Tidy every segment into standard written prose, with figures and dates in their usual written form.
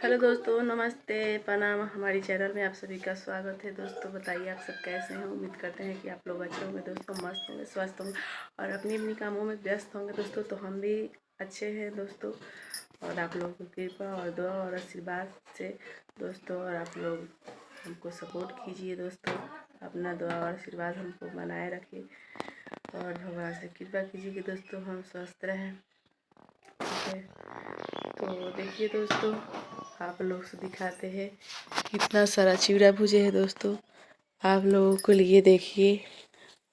Hello दोस्तों, नमस्ते, प्रणाम। हमारी चैनल में आप सभी का स्वागत है। दोस्तों बताइए आप सब कैसे हैं। उम्मीद करते हैं कि आप लोग अच्छे होंगे दोस्तों, मस्त होंगे, स्वस्थ होंगे और अपनी अपनी कामों में व्यस्त होंगे दोस्तों। तो हम भी अच्छे हैं दोस्तों, और आप लोगों की कृपा और दुआ और आशीर्वाद से दोस्तों। और आप लोग हमको सपोर्ट कीजिए दोस्तों, अपना दुआ और आशीर्वाद हमको बनाए रखिए और भगवान से कृपा कीजिए कि दोस्तों हम स्वस्थ रहें। ठीक है, तो देखिए दोस्तों, आप लोग से दिखाते हैं कितना सारा चिवड़ा भुजे है दोस्तों। आप लोगों को लिए देखिए,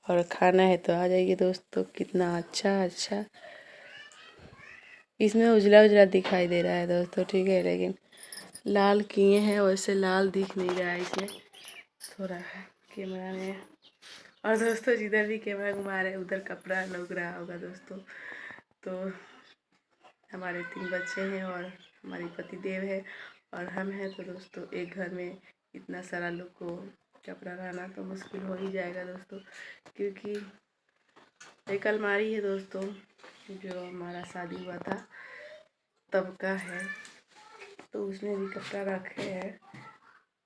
और खाना है तो आ जाइए दोस्तों। कितना अच्छा अच्छा इसमें उजला उजला दिखाई दे रहा है दोस्तों, ठीक है, लेकिन लाल किए हैं, वैसे लाल दिख नहीं रहा है इसमें, थोड़ा कैमरा में। और दोस्तों जिधर भी कैमरा घुमा रहे हैं उधर कपड़ा लग रहा होगा दोस्तों। तो हमारे 3 बच्चे हैं और हमारी पति देव है और हम हैं। तो दोस्तों एक घर में इतना सारा लोग को कपड़ा लाना तो मुश्किल हो ही जाएगा दोस्तों, क्योंकि एक अलमारी है दोस्तों जो हमारा शादी हुआ था तब का है, तो उसमें भी कपड़ा रखे हैं।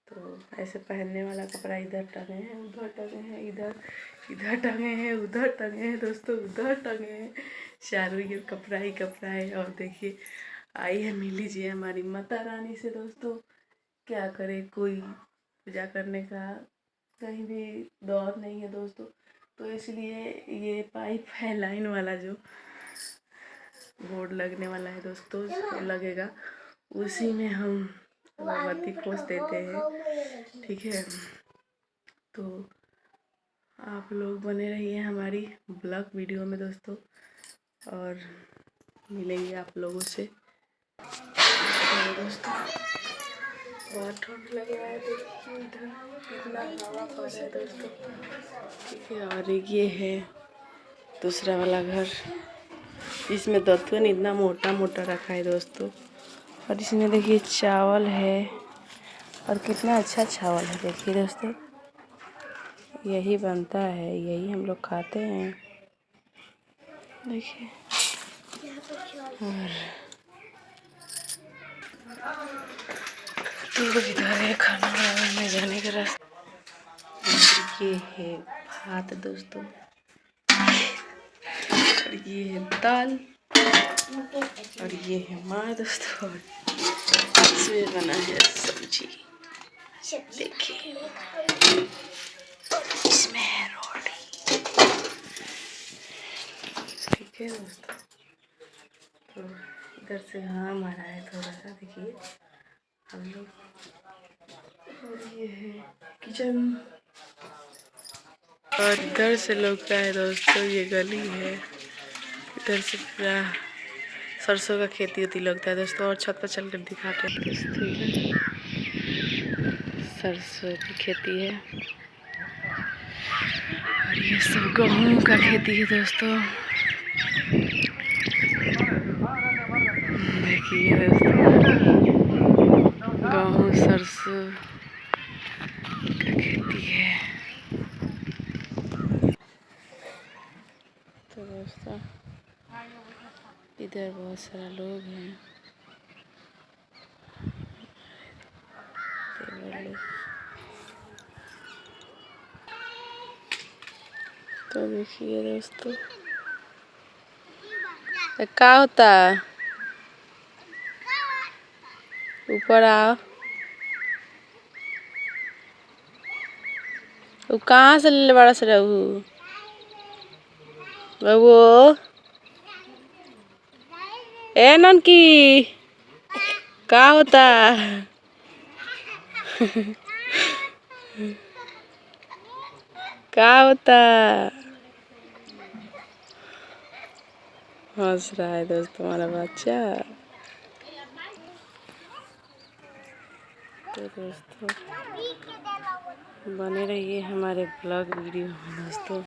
तो ऐसे पहनने वाला कपड़ा इधर टंगे हैं, उधर टंगे हैं, इधर टंगे हैं, उधर टंगे हैं दोस्तों, उधर टंगे हैं। चारों ये कपड़ा ही कपड़ा है। और देखिए आई है, मिल लीजिए हमारी माता रानी से दोस्तों। क्या करे, कोई पूजा करने का कहीं भी दौर नहीं है दोस्तों, तो इसलिए ये पाइप है लाइन वाला जो बोर्ड लगने वाला है दोस्तों, जो लगेगा उसी में हम अगरबत्ती खोस देते हैं। ठीक है, तो आप लोग बने रहिए हमारी ब्लॉग वीडियो में दोस्तों, और मिलेंगे आप लोगों से। तो दोस्तों बहुत ठंड लग रहा है, देखिए इधर कितना हवा पड़ रहा है दोस्तों। ठीक है, और ये है दूसरा वाला घर, इसमें दत्तवन इतना मोटा मोटा रखा है दोस्तों। और इसमें देखिए चावल है, और कितना अच्छा चावल है देखिए दोस्तों। यही बनता है, यही हम लोग खाते हैं देखिए। और तो इधर है खाना बनाने जाने का रास्ता। ये है भात दोस्तों, और ये है दाल, और ये है माँ दोस्तों, और इसमें बना है सब्जी देखिए, और इसमें है रोटी। ठीक है दोस्तों, तो इधर से घाम आ रहा है थोड़ा सा, देखिए हम लोग। और ये है किचन, और इधर से लगता है दोस्तों ये गली है। इधर से पूरा सरसों का खेती होती लगता है दोस्तों। और छत पर चलकर दिखाते हैं दोस्तों, इधर सरसों की खेती है, और ये सब गेहूँ का खेती है दोस्तों। देखिए दोस्तों, गेहूँ सरसों का खेती है। तो दोस्तों इधर बहुत सारा लोग हैं, तो देखिए दोस्तों क्या होता है, ऊपर आओ। वो कहाँ से ले बड़ा से रहू बबू, ए ननकी क्या होता क्या होता। हंस रहा है दोस्तों हमारा बच्चा। तो दोस्तों बने रहिए हमारे ब्लॉग वीडियो में दोस्तों।